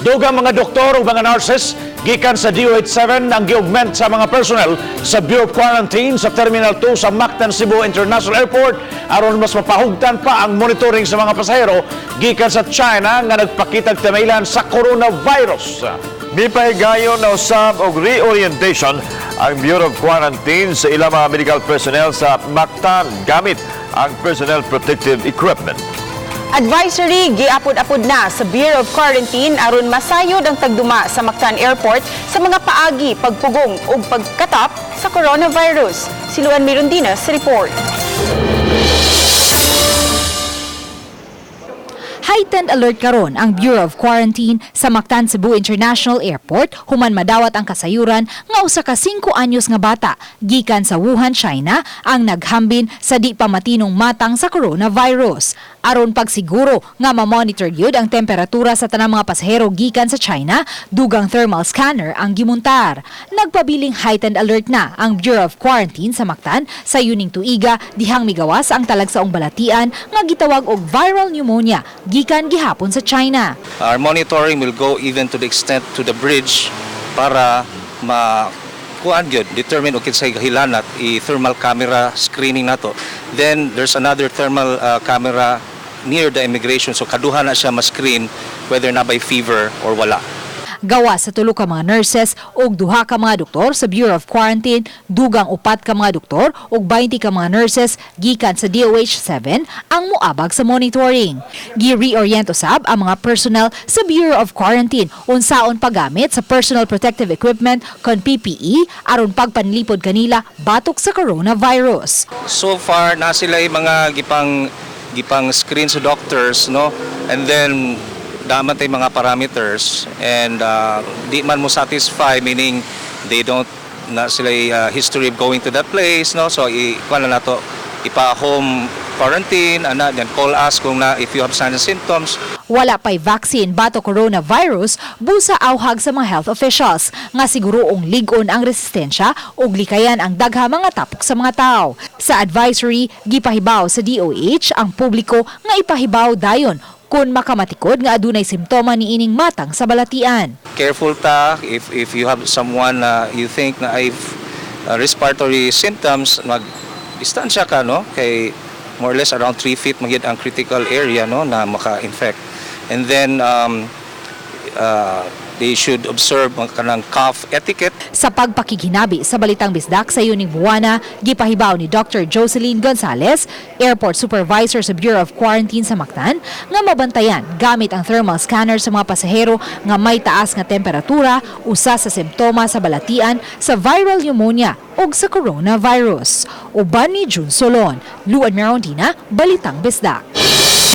Dugang mga doktor o mga nurses gikan sa DOH-7 ang gi-augment sa mga personnel sa Bureau of Quarantine sa Terminal 2 sa Mactan, Cebu International Airport aron mas mapahugtan pa ang monitoring sa mga pasahero gikan sa China nga nagpakitag timaylan sa coronavirus. Mipahigayon na usab og reorientation ang Bureau of Quarantine sa ilang mga medical personnel sa Mactan gamit ang personal protective equipment. Advisory giapod-apod na sa Bureau of Quarantine aron masayod ang tagduma sa Mactan Airport sa mga paagi, pagpugong o pagkatap sa coronavirus. Si Luan Mirondina sa report. Heightened alert karon ang Bureau of Quarantine sa Mactan, Cebu International Airport human madawat ang kasayuran nga usa ka 5 anyos nga bata gikan sa Wuhan, China ang naghambin sa di pa matinong matang sa coronavirus. Aron pagsiguro nga ma-monitor gyud ang temperatura sa tanang mga pasahero gikan sa China, dugang thermal scanner ang gimuntar. Nagpabiling heightened alert na ang Bureau of Quarantine sa Mactan sa yuning tuiga dihang migawas ang talagsaong balatian nga gitawag og viral pneumonia gikan gihapon sa China. Our monitoring will go even to the extent to the bridge para determine okay sa hilanat i-thermal camera screening nato. Then there's another thermal camera near the immigration, so kaduha na siya ma-screen whether na by fever or wala. Gawa sa tulo ka mga nurses ug duha ka mga doktor sa Bureau of Quarantine, dugang 4 ka mga doktor ug 20 ka mga nurses gikan sa DOH-7 ang moabag sa monitoring. Gi-reorient usab ang mga personnel sa Bureau of Quarantine unsaon paggamit sa personal protective equipment kon PPE aron pagpanlipod kanila batok sa coronavirus. So far na sila mga gipang screen sa doctors, no, and then daman tay mga parameters, and di man mo satisfy, meaning they don't na sila history of going to that place, no, so ikuan na nato ipa home quarantine ana, then call us kung na if you have signs and symptoms. Wala pa'y vaccine bato coronavirus, busa awhag sa mga health officials nga siguroong ligon ang resistensya ug likayan ang dagha mga tapok sa mga tao. Sa advisory, gipahibaw sa DOH ang publiko nga ipahibaw dayon kung makamatikod nga adunay simptoma ni ining matang sa balatian. Careful ta if you have someone you think na ay respiratory symptoms, mag-distansya ka, no, kay more or less around 3 feet magid ang critical area, no, na maka-infect. And then they should observe ang kanang cough etiquette. Sa pagpakiginabi sa Balitang Bisdak sa yuning buwana, gipahibaw ni Dr. Jocelyn Gonzalez, Airport Supervisor sa Bureau of Quarantine sa Mactan, nga mabantayan gamit ang thermal scanner sa mga pasahero nga may taas nga temperatura, usa sa simptoma sa balatian sa viral pneumonia ug sa coronavirus. Uban ni June Solon, Luan Mirondina, Balitang Bisdak.